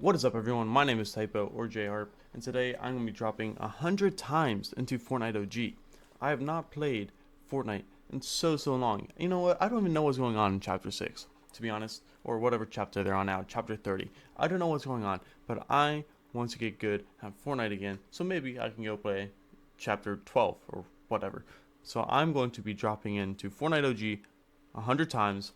What is up everyone, my name is Typo or JHarp, and today I'm going to be dropping 100 times into Fortnite OG. I have not played Fortnite in so long. You know what, I don't even know what's going on in chapter 6, to be honest, or whatever chapter they're on now, chapter 30. I don't know what's going on, but I want to get good at Fortnite again, so maybe I can go play chapter 12 or whatever. So I'm going to be dropping into Fortnite OG 100 times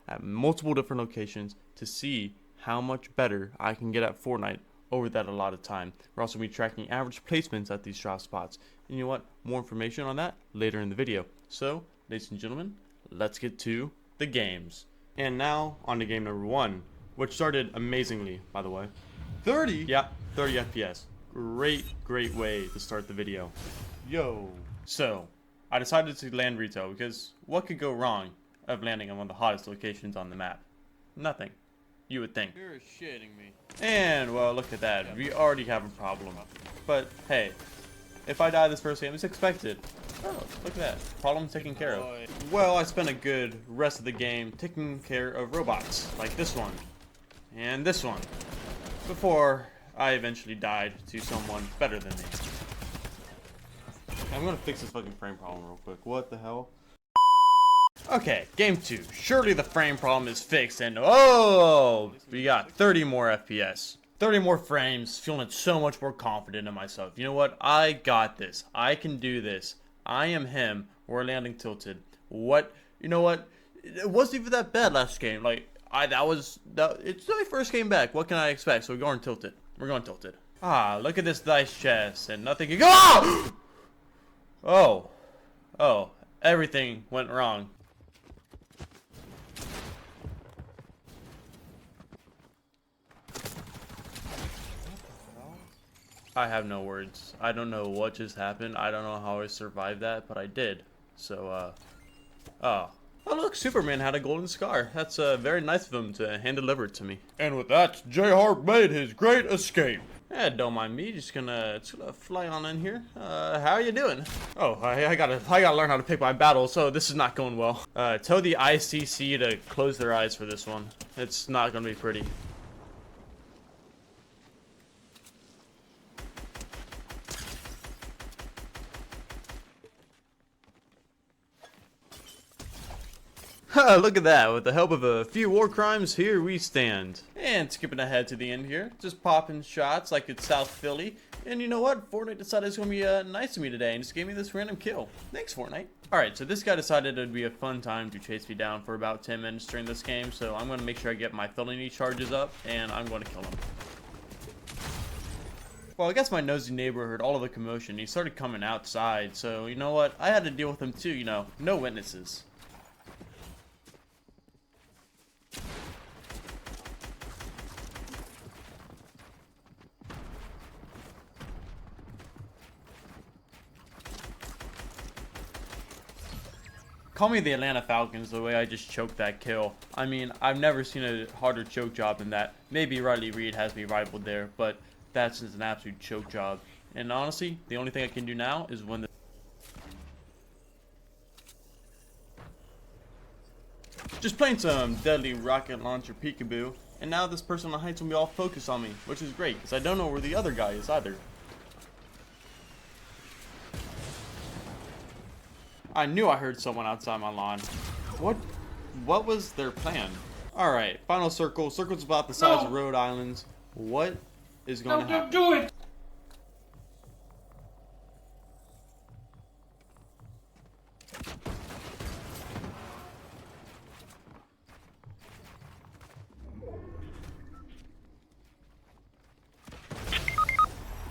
at multiple different locations to see how much better I can get at Fortnite over that allotted time. We're also going to be tracking average placements at these drop spots. And you know what? More information on that later in the video. So, ladies and gentlemen, let's get to the games. And now, on to game number 1, which started amazingly, by the way. 30? Yeah, 30 FPS. Great way to start the video. Yo. So, I decided to land retail because what could go wrong of landing on one of the hottest locations on the map? Nothing. You would think. You're shitting me. And, well, look at that. We already have a problem. But, hey, if I die this first game, it's expected. Oh, look at that. Problem taken care of. Well, I spent a good rest of the game taking care of robots, like this one, and this one, before I eventually died to someone better than me. I'm gonna fix this fucking frame problem real quick. What the hell? Okay, game 2. Surely the frame problem is fixed, and oh, we got 30 more FPS. 30 more frames, feeling so much more confident in myself. You know what? I got this. I can do this. I am him. We're landing tilted. What? You know what? It wasn't even that bad last game. Like, it's my first game back. What can I expect? So we're going tilted. We're going tilted. Ah, look at this dice chest, and nothing can go. Oh, everything went wrong. I have no words. I don't know what just happened. I don't know how I survived that, but I did. So, oh look, Superman had a golden scar. That's very nice of him to hand deliver it to me. And with that, JHarp made his great escape. Eh, don't mind me. Just gonna fly on in here. How are you doing? Oh, I gotta learn how to pick my battles. So this is not going well. Tell the ICC to close their eyes for this one. It's not gonna be pretty. Look at that, with the help of a few war crimes, here we stand. And skipping ahead to the end here, just popping shots like it's South Philly. And you know what? Fortnite decided it's going to be nice to me today and just gave me this random kill. Thanks, Fortnite. Alright, so this guy decided it would be a fun time to chase me down for about 10 minutes during this game. So I'm going to make sure I get my felony charges up and I'm going to kill him. Well, I guess my nosy neighbor heard all of the commotion. He started coming outside. So you know what? I had to deal with him too, you know. No witnesses. Call me the Atlanta Falcons the way I just choked that kill. I mean, I've never seen a harder choke job than that. Maybe Riley Reid has me rivaled there, but that's just an absolute choke job. And honestly, the only thing I can do now is win the... Just playing some deadly rocket launcher peekaboo, and now this person on the heights will be all focused on me, which is great, because I don't know where the other guy is either. I knew I heard someone outside my lawn. What was their plan? Alright, final circle. Circle's about the size of Rhode Island's. What is going to happen? Don't do it!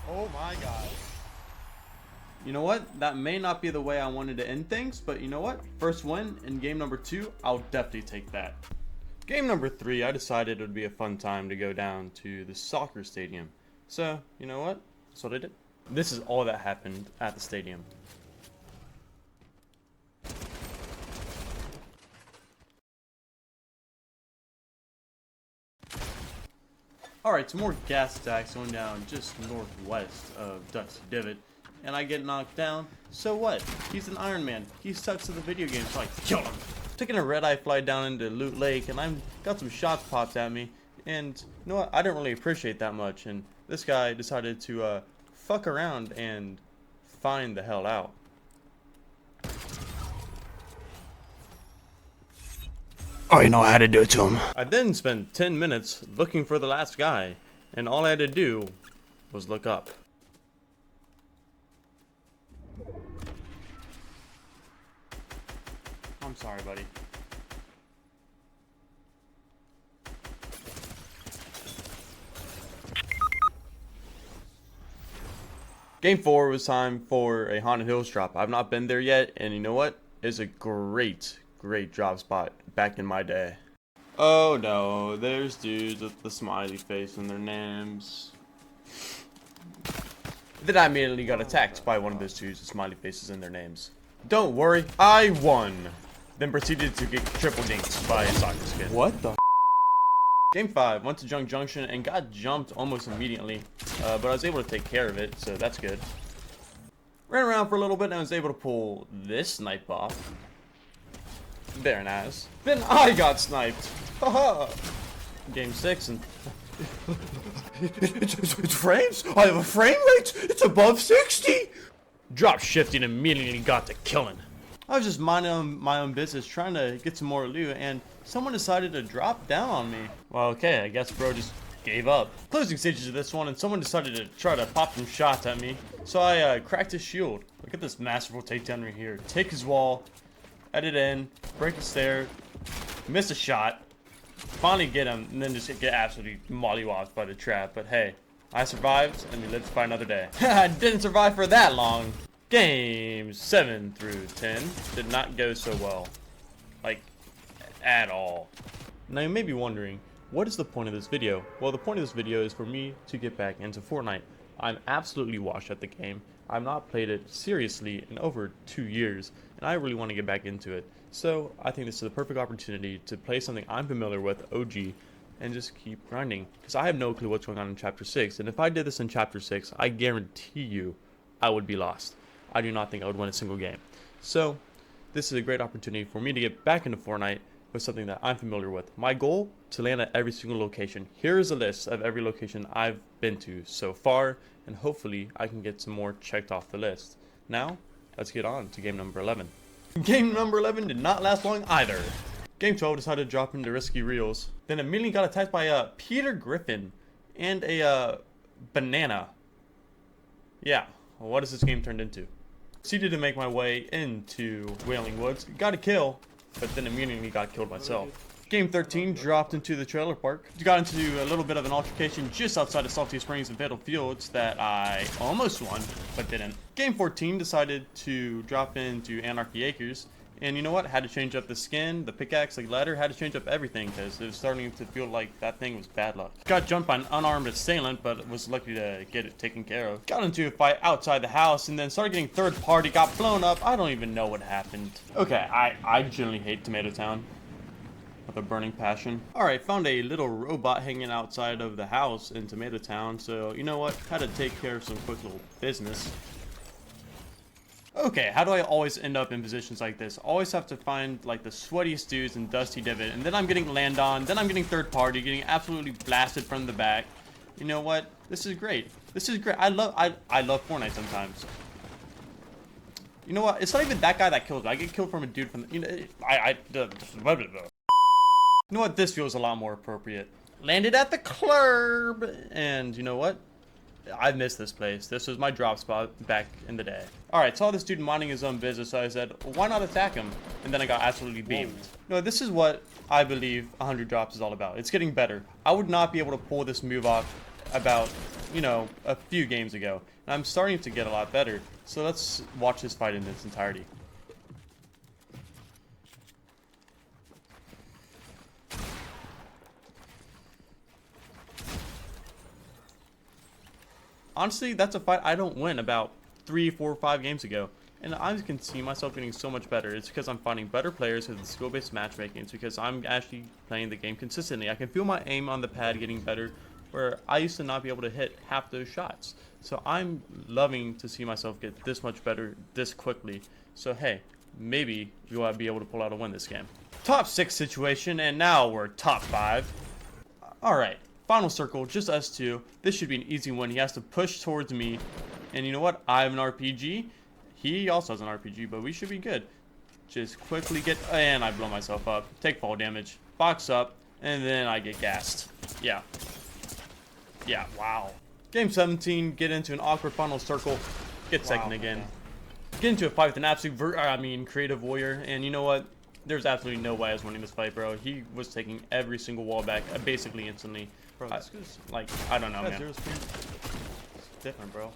Oh my god. You know what? That may not be the way I wanted to end things, but you know what? First win in game number 2, I'll definitely take that. Game number 3, I decided it would be a fun time to go down to the soccer stadium. So, you know what? That's what I did. This is all that happened at the stadium. Alright, some more gas attacks going down just northwest of Dusty Divot. And I get knocked down. So what? He's an Iron Man. He sucks at the video game, so I kill him. Taking a red-eye flight down into Loot Lake, and I got some shots popped at me. And you know what? I didn't really appreciate that much. And this guy decided to fuck around and find the hell out. I know how to do it to him. I then spent 10 minutes looking for the last guy, and all I had to do was look up. I'm sorry, buddy. Game 4 was time for a Haunted Hills drop. I've not been there yet, and you know what? It's a great drop spot back in my day. Oh no, there's dudes with the smiley face in their names. Then I immediately got attacked by one of those dudes with smiley faces in their names. Don't worry, I won. Then proceeded to get triple dinked by a soccer skin. What the? Game 5, went to Junk Junction and got jumped almost immediately, but I was able to take care of it, so that's good. Ran around for a little bit and I was able to pull this snipe off. Very nice. Then I got sniped. Haha. Game 6 and... It's frames? I have a frame rate? It's above 60! Drop shifting immediately got to killing. I was just minding my own business, trying to get some more loot, and someone decided to drop down on me. Well, okay, I guess bro just gave up. Closing stages of this one, and someone decided to try to pop some shots at me. So I cracked his shield. Look at this masterful takedown right here. Take his wall, edit in, break the stair, miss a shot, finally get him, and then just get absolutely mollywopped by the trap. But hey, I survived, and we lived to fight another day. I didn't survive for that long. Games 7 through 10 did not go so well. Like, at all. Now you may be wondering, what is the point of this video? Well, the point of this video is for me to get back into Fortnite. I'm absolutely washed at the game. I've not played it seriously in over 2 years, and I really want to get back into it. So I think this is the perfect opportunity to play something I'm familiar with, OG, and just keep grinding. Because I have no clue what's going on in Chapter 6, and if I did this in Chapter 6, I guarantee you I would be lost. I do not think I would win a single game. So this is a great opportunity for me to get back into Fortnite with something that I'm familiar with. My goal, to land at every single location. Here is a list of every location I've been to so far, and hopefully I can get some more checked off the list. Now, let's get on to game number 11. Game number 11 did not last long either. Game 12 decided to drop into risky reels. Then immediately got attacked by Peter Griffin and a banana. Yeah, what has this game turned into? Proceeded to make my way into Wailing Woods. Got a kill, but then immediately got killed myself. Game 13 dropped into the trailer park. Got into a little bit of an altercation just outside of Salty Springs and Fatal Fields that I almost won, but didn't. Game 14 decided to drop into Anarchy Acres. And you know what? Had to change up the skin, the pickaxe, the ladder, had to change up everything because it was starting to feel like that thing was bad luck. Got jumped by an unarmed assailant, but was lucky to get it taken care of. Got into a fight outside the house and then started getting third party, got blown up. I don't even know what happened. Okay, I generally hate Tomato Town with a burning passion. Alright, found a little robot hanging outside of the house in Tomato Town, so you know what? Had to take care of some quick little business. Okay, how do I always end up in positions like this? Always have to find like the sweatiest dudes in Dusty Divot, and then I'm getting land on, then I'm getting third party, getting absolutely blasted from the back. You know what? This is great. This is great. I love Fortnite sometimes. You know what? It's not even that guy that kills me. I get killed from a dude from the, you know, you know what? This feels a lot more appropriate. Landed at the club, and you know what? I missed this place. This was my drop spot back in the day. Alright, saw this dude minding his own business, so I said, why not attack him? And then I got absolutely beamed. No, this is what I believe 100 drops is all about. It's getting better. I would not be able to pull this move off about, you know, a few games ago. And I'm starting to get a lot better. So let's watch this fight in its entirety. Honestly, that's a fight I don't win about 3, 4, 5 games ago. And I can see myself getting so much better. It's because I'm finding better players with the skill-based matchmaking. It's because I'm actually playing the game consistently. I can feel my aim on the pad getting better, where I used to not be able to hit half those shots. So I'm loving to see myself get this much better this quickly. So hey, maybe we'll be able to pull out a win this game. Top 6 situation, and now we're top 5. Alright, final circle, just us two. This should be an easy one. He has to push towards me. And you know what? I have an RPG. He also has an RPG, but we should be good. Just quickly get... And I blow myself up. Take fall damage. Box up. And then I get gassed. Yeah. Yeah, wow. Game 17, get into an awkward final circle. Get second again. Get into a fight with an absolute... creative warrior. And you know what? There's absolutely no way I was winning this fight, bro. He was taking every single wall back basically instantly. Bro, this is... Like, I don't know, man. It's different, bro.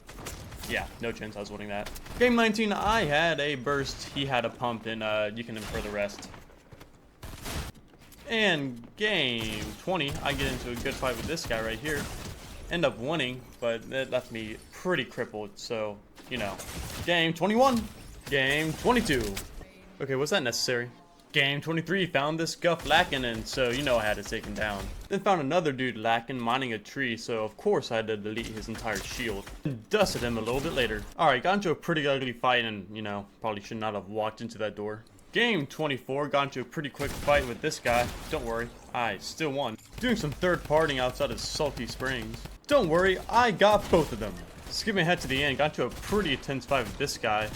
Yeah, no chance I was winning that. Game 19, I had a burst, he had a pump, and you can infer the rest. And game 20, I get into a good fight with this guy right here. End up winning, but it left me pretty crippled, so, you know. Game 21, game 22. Okay, was that necessary? Game 23, found this guff lacking, and so you know I had to take him down. Then found another dude lacking, mining a tree, so of course I had to delete his entire shield. And dusted him a little bit later. Alright, got into a pretty ugly fight, and you know, probably should not have walked into that door. Game 24, got into a pretty quick fight with this guy. Don't worry, I still won. Doing some third partying outside of Salty Springs. Don't worry, I got both of them. Skipping ahead to the end, got into a pretty intense fight with this guy.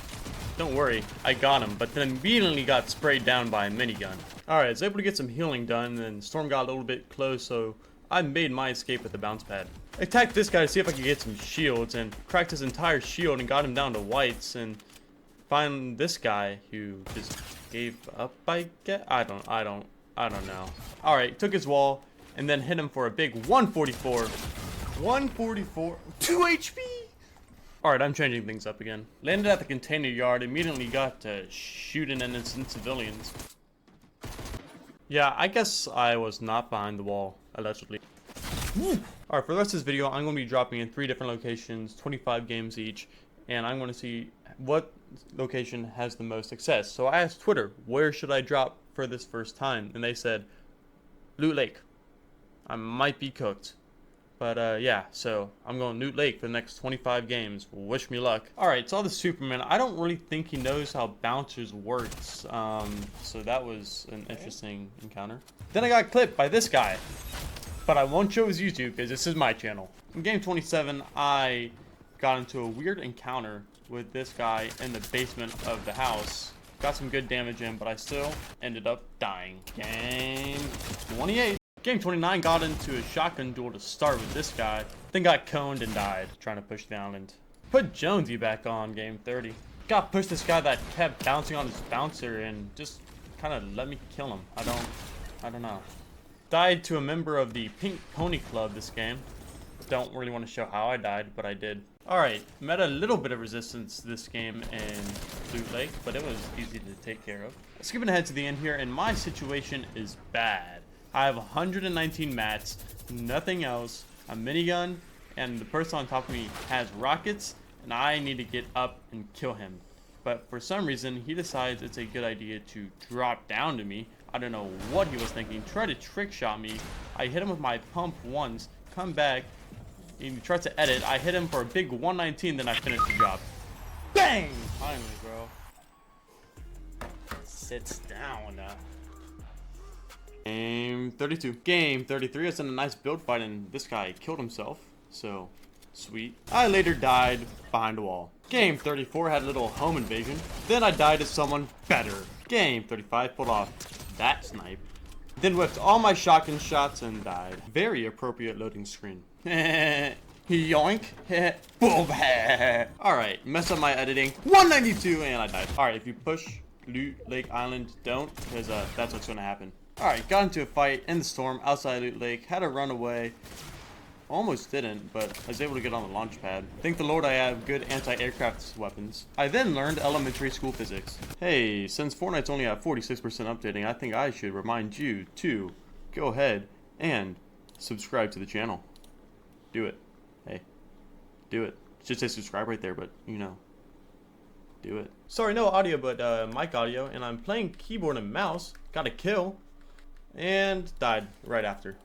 Don't worry, I got him, but then immediately got sprayed down by a minigun. Alright, I was able to get some healing done, and Storm got a little bit close, so I made my escape with the bounce pad. I attacked this guy to see if I could get some shields, and cracked his entire shield and got him down to whites, and find this guy who just gave up, I guess? I don't know. Alright, took his wall, and then hit him for a big 144. 144, 2 HP! Alright, I'm changing things up again. Landed at the container yard, immediately got to shooting innocent civilians. Yeah, I guess I was not behind the wall, allegedly. Alright, for the rest of this video, I'm going to be dropping in 3 different locations, 25 games each, and I'm going to see what location has the most success. So I asked Twitter, where should I drop for this first time? And they said, Loot Lake. I might be cooked. But yeah, so I'm going Loot Lake for the next 25 games. Wish me luck. Alright, so the Superman. I don't really think he knows how bouncers works. So that was an interesting encounter. Then I got clipped by this guy. But I won't show his YouTube because this is my channel. In game 27, I got into a weird encounter with this guy in the basement of the house. Got some good damage in, but I still ended up dying. Game 28. Game 29, got into a shotgun duel to start with this guy, then got coned and died trying to push the island. Put Jonesy back on game 30. Got pushed this guy that kept bouncing on his bouncer and just kind of let me kill him. I don't know. Died to a member of the Pink Pony Club this game. Don't really want to show how I died, but I did. Alright, met a little bit of resistance this game in Loot Lake, but it was easy to take care of. Skipping ahead to the end here, and my situation is bad. I have 119 mats, nothing else, a minigun, and the person on top of me has rockets, and I need to get up and kill him. But for some reason, he decides it's a good idea to drop down to me. I don't know what he was thinking. Tried to trick shot me. I hit him with my pump once, come back, he tries to edit. I hit him for a big 119, then I finished the job. Bang! Finally, bro. Sits down. Game 32. Game 33, I was in a nice build fight and this guy killed himself. So, sweet. I later died behind a wall. Game 34, had a little home invasion. Then I died to someone better. Game 35, pulled off that snipe. Then whipped all my shotgun shots and died. Very appropriate loading screen. Yoink. Boom. Alright, mess up my editing. 192 and I died. Alright, if you push Loot Lake Island, don't, because that's what's going to happen. Alright, got into a fight in the storm outside Loot Lake, had to run away. Almost didn't, but I was able to get on the launch pad. Thank the Lord I have good anti-aircraft weapons. I then learned elementary school physics. Hey, since Fortnite's only at 46% updating, I think I should remind you to go ahead and subscribe to the channel. Do it. Hey, do it. It should say subscribe right there, but you know. Do it. Sorry, no audio, but mic audio, and I'm playing keyboard and mouse. Got a kill. And died right after.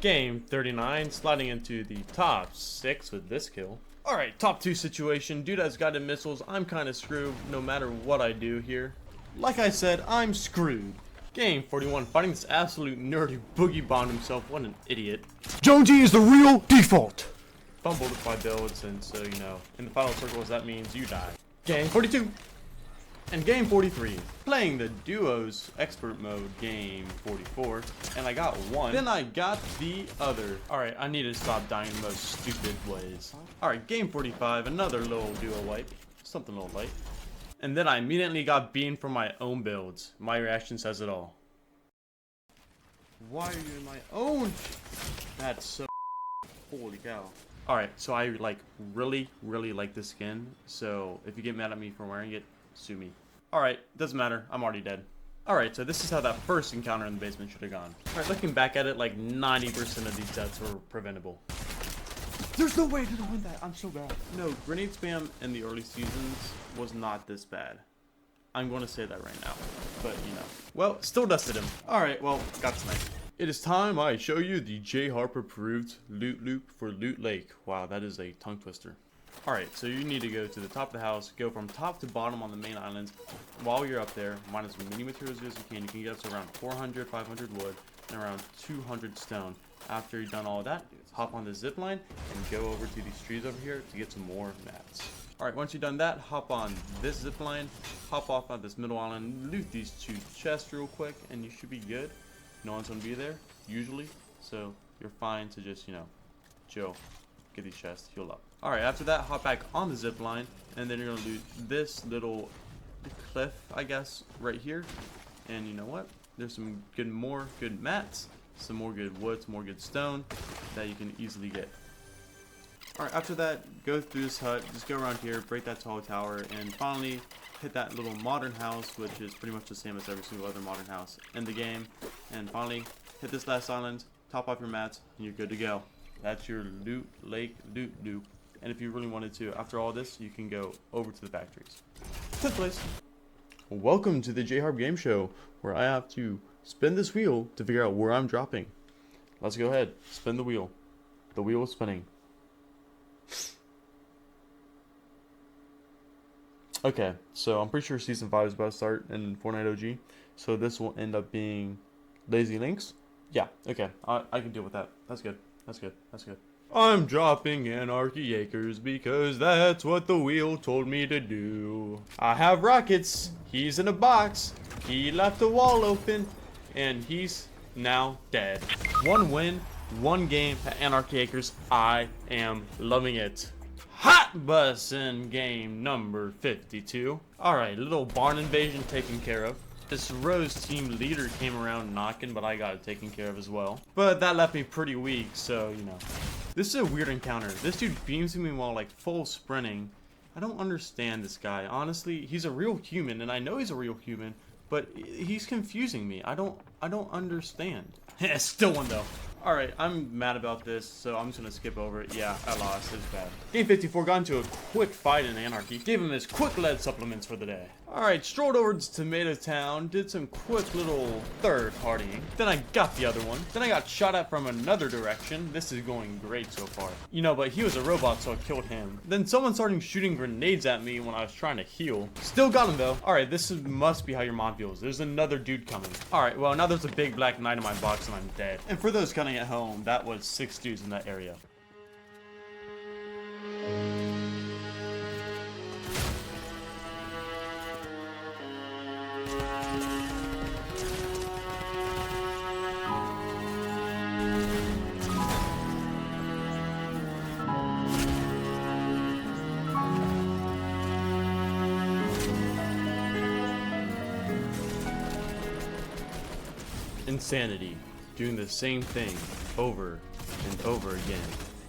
Game 39, sliding into the top 6 with this kill. Alright, top 2 situation. Dude has guided missiles. I'm kind of screwed no matter what I do here. Like I said, I'm screwed. Game 41, fighting this absolute nerdy boogie bomb himself. What an idiot. Jonesy is the real default. Fumbled with my builds, and so, you know, in the final circles, that means you die. Game 42. And game 43, playing the duos expert mode, game 44, and I got one, then I got the other. Alright, I need to stop dying in the most stupid ways. Alright, game 45, another little duo wipe, something a little light. And then I immediately got beaten from my own builds. My reaction says it all. Why are you in my own? That's so holy cow. Alright, so I like really like this skin, so if you get mad at me for wearing it, sue me. Alright, doesn't matter, I'm already dead. Alright, so this is how that first encounter in the basement should have gone. Alright, looking back at it, like 90% of these deaths were preventable. There's no way to win that. I'm so bad. No, grenade spam in the early seasons was not this bad. I'm going to say that right now, but you know. Well, still dusted him. Alright, well, got sniped. It is time I show you the J Harp approved loot loop for Loot Lake. Wow, that is a tongue twister. Alright, so you need to go to the top of the house, go from top to bottom on the main islands. While you're up there, mine as many materials as you can. You can get up to around 400, 500 wood, and around 200 stone. After you've done all of that, hop on the zip line and go over to these trees over here to get some more mats. Alright, once you've done that, hop on this zip line, hop off on this middle island, loot these 2 chests real quick, and you should be good. No one's gonna be there, usually, so you're fine to just, you know, chill, get these chests, heal up. Alright, after that, hop back on the zip line, and then you're gonna loot this little cliff, I guess, right here. And you know what? There's some more good mats, some more good wood, some more good stone that you can easily get. Alright, after that, go through this hut, just go around here, break that tall tower, and finally hit that little modern house, which is pretty much the same as every single other modern house in the game. And finally, hit this last island, top off your mats, and you're good to go. That's your Loot Lake loot loop. And if you really wanted to, after all this, you can go over to the factories. 10th place. Welcome to the J Harp Game Show, where I have to spin this wheel to figure out where I'm dropping. Let's go ahead, spin the wheel. The wheel is spinning. Okay, so I'm pretty sure Season 5 is about to start in Fortnite OG. So this will end up being Lazy Links. Yeah, okay, I can deal with that. That's good, that's good, that's good. I'm dropping Anarchy Acres because that's what the wheel told me to do. I have rockets, he's in a box, he left the wall open, and he's now dead. 1 win, 1 game at Anarchy Acres. I am loving it. Hot bus in game number 52. Alright, little barn invasion taken care of. This Rose team leader came around knocking, but I got it taken care of as well. But that left me pretty weak, so, you know. This is a weird encounter. This dude beams me while, like, full sprinting. I don't understand this guy. Honestly, he's a real human, and I know he's a real human, but he's confusing me. I don't understand. Still one, though. Alright, I'm mad about this, so I'm just gonna skip over it. Yeah, I lost. It's bad. Game 54 got into a quick fight in Anarchy. Gave him his quick lead supplements for the day. Alright, strolled over to Tomato Town, did some quick little third partying. Then I got the other one. Then I got shot at from another direction. This is going great so far. You know, but he was a robot, so I killed him. Then someone started shooting grenades at me when I was trying to heal. Still got him though. Alright, must be how your mod feels. There's another dude coming. Alright, well now there's a big black knight in my box and I'm dead. And for those counting at home, that was 6 dudes in that area. Insanity. Doing the same thing over and over again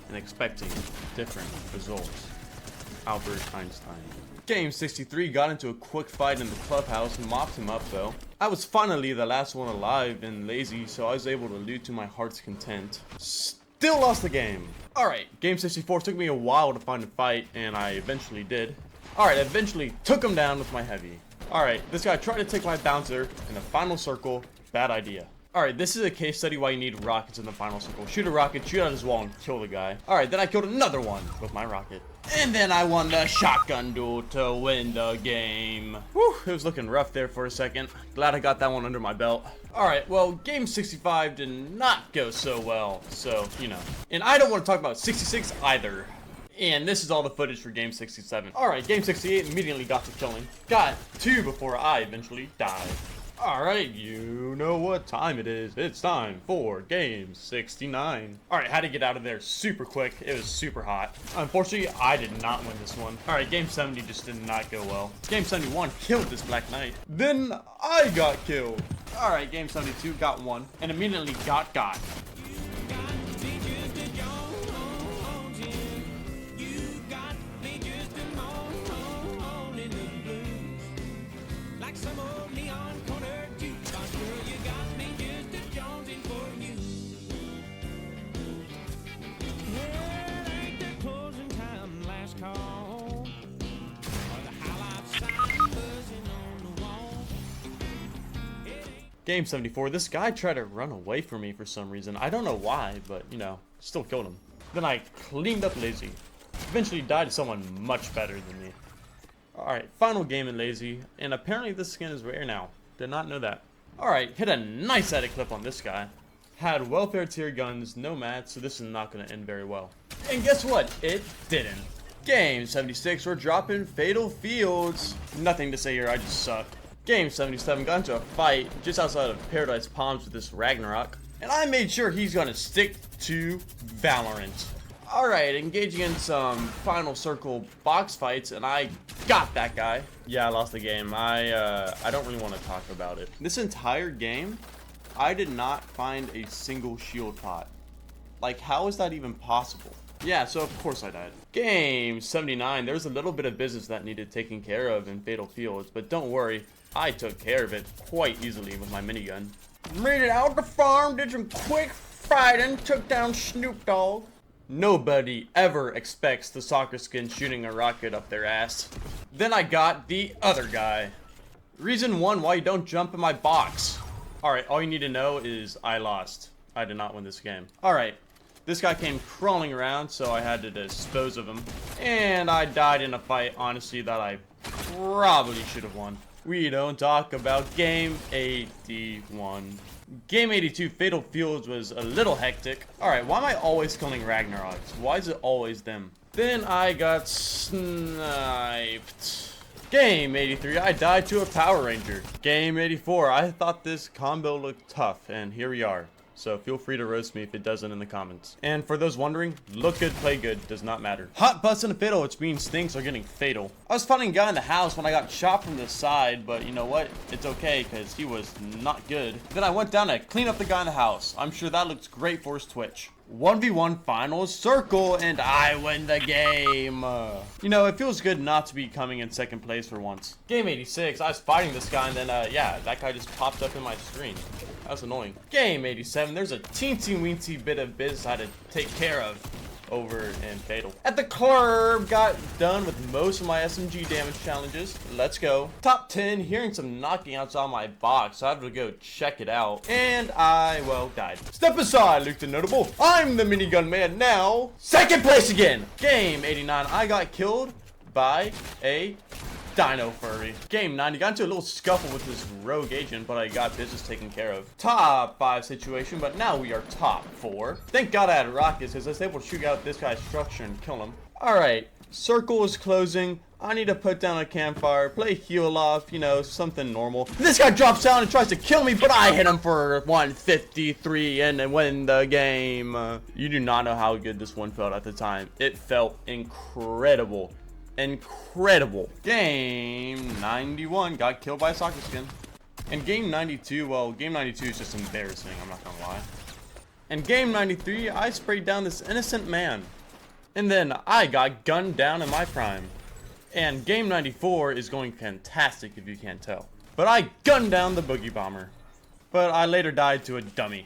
and expecting different results. Albert Einstein. Game 63 got into a quick fight in the clubhouse and mopped him up though. I was finally the last one alive and lazy, so I was able to loot to my heart's content. Still lost the game. Alright, game 64 took me a while to find a fight, and I eventually did. Alright, eventually took him down with my heavy. Alright, this guy tried to take my bouncer in the final circle. Bad idea. Alright, this is a case study why you need rockets in the final circle. Shoot a rocket, shoot out his wall, and kill the guy. Alright, then I killed another one with my rocket. And then I won the shotgun duel to win the game. Whew, it was looking rough there for a second. Glad I got that one under my belt. Alright, well, game 65 did not go so well, so, you know. And I don't want to talk about 66 either. And this is all the footage for game 67. Alright, game 68 immediately got to killing. Got 2 before I eventually died. Alright, you know what time it is. It's time for game 69. Alright, had to get out of there super quick. It was super hot. Unfortunately, I did not win this one. Alright, game 70 just did not go well. Game 71 killed this Black Knight. Then I got killed. Alright, game 72 got 1 and immediately got. Game 74, this guy tried to run away from me for some reason. I don't know why, but, you know, still killed him. Then I cleaned up Lazy. Eventually died to someone much better than me. Alright, final game in Lazy, and apparently this skin is rare now. Did not know that. Alright, hit a nice edit clip on this guy. Had welfare tier guns, no mats, so this is not going to end very well. And guess what? It didn't. Game 76, we're dropping Fatal Fields. Nothing to say here, I just suck. Game 77 got into a fight just outside of Paradise Palms with this Ragnarok, and I made sure he's gonna stick to Valorant. Alright, engaging in some final circle box fights, and I got that guy. Yeah, I lost the game. I don't really want to talk about it. This entire game, I did not find a single shield pot. Like, how is that even possible? Yeah, so of course I died. Game 79, there's a little bit of business that needed taken care of in Fatal Fields, but don't worry, I took care of it quite easily with my minigun. Made it out the farm, did some quick fighting, took down Snoop Dogg. Nobody ever expects the soccer skin shooting a rocket up their ass. Then I got the other guy. Reason 1 why you don't jump in my box. Alright, all you need to know is I lost. I did not win this game. Alright. This guy came crawling around, so I had to dispose of him. And I died in a fight, honestly, that I probably should have won. We don't talk about game 81. Game 82, Fatal Fields, was a little hectic. Alright, why am I always killing Ragnaroks? Why is it always them? Then I got sniped. Game 83, I died to a Power Ranger. Game 84, I thought this combo looked tough, and here we are. So feel free to roast me if it doesn't in the comments. And for those wondering, look good, play good, does not matter. Hot butts and a fatal, which means things are getting fatal. I was fighting a guy in the house when I got shot from the side, but you know what? It's okay, because he was not good. Then I went down to clean up the guy in the house. I'm sure that looks great for his Twitch. 1v1 final circle, and I win the game. You know, it feels good not to be coming in second place for once. Game 86, I was fighting this guy, and then, yeah, that guy just popped up in my screen. That was annoying. Game 87, there's a teensy-weensy bit of business I had to take care of over in Fatal. At the club, got done with most of my SMG damage challenges. Let's go. Top 10, hearing some knockouts on my box, so I have to go check it out. And I, well, died. Step aside, Luke the Notable. I'm the minigun man now. Second place again. Game 89, I got killed by a Dino Furry. Game 90, got into a little scuffle with this rogue agent, but I got business taken care of. Top 5 situation, but now we are top 4. Thank God I had rockets, because I was able to shoot out this guy's structure and kill him. Alright, circle is closing. I need to put down a campfire, play heal off, you know, something normal. This guy drops down and tries to kill me, but I hit him for 153 and then win the game. You do not know how good this one felt at the time. It felt incredible. Incredible. Game 91 got killed by a soccer skin. And game 92, well, game 92 is just embarrassing, I'm not gonna lie. And game 93, I sprayed down this innocent man. And then I got gunned down in my prime. And game 94 is going fantastic if you can't tell. But I gunned down the boogie bomber. But I later died to a dummy.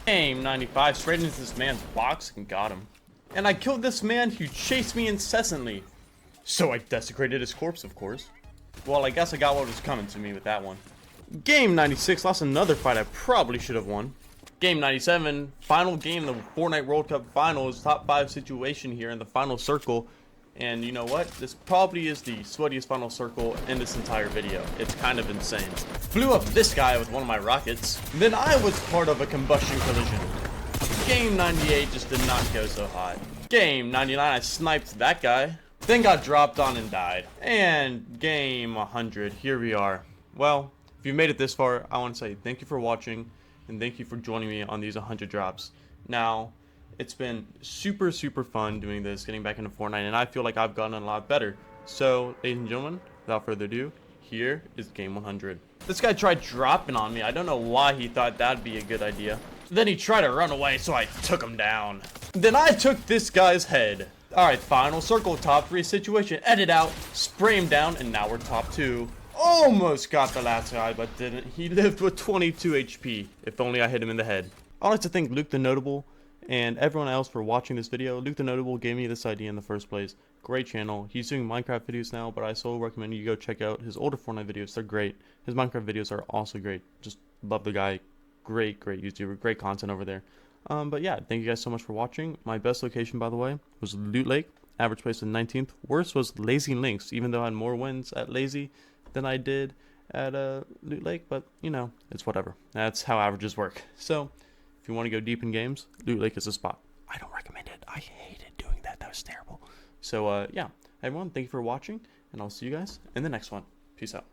Game 95, straight into this man's box and got him. And I killed this man who chased me incessantly. So I desecrated his corpse, of course. Well, I guess I got what was coming to me with that one. Game 96, lost another fight I probably should have won. Game 97, final game of the Fortnite World Cup Finals, top 5 situation here in the final circle. And you know what? This probably is the sweatiest final circle in this entire video. It's kind of insane. Flew up this guy with one of my rockets. Then I was part of a combustion collision. Game 98 just did not go so hot. Game 99, I sniped that guy. Then got dropped on and died. And game 100, here we are. Well, if you made it this far, I want to say thank you for watching. And thank you for joining me on these 100 drops. Now, it's been super fun doing this, getting back into Fortnite, and I feel like I've gotten a lot better. So, ladies and gentlemen, without further ado, here is game 100. This guy tried dropping on me. I don't know why he thought that'd be a good idea. Then he tried to run away, so I took him down. Then I took this guy's head. Alright, final circle, top 3 situation. Edit out, spray him down, and now we're top 2. Almost got the last guy, but didn't. He lived with 22 HP. If only I hit him in the head. I'd like to thank Luke the Notable and everyone else for watching this video. Luke the Notable gave me this idea in the first place. Great channel. He's doing Minecraft videos now, but I so recommend you go check out his older Fortnite videos. They're great. His Minecraft videos are also great. Just love the guy. Great YouTuber. Great content over there. But yeah, thank you guys so much for watching. My best location, by the way, was Loot Lake. Average place was 19th. Worst was Lazy Links, even though I had more wins at Lazy than I did at Loot Lake. But, you know, it's whatever. That's how averages work. So, if you want to go deep in games, Loot Lake is a spot. I don't recommend it. I hated doing that. That was terrible. So, yeah. Everyone, thank you for watching, and I'll see you guys in the next one. Peace out.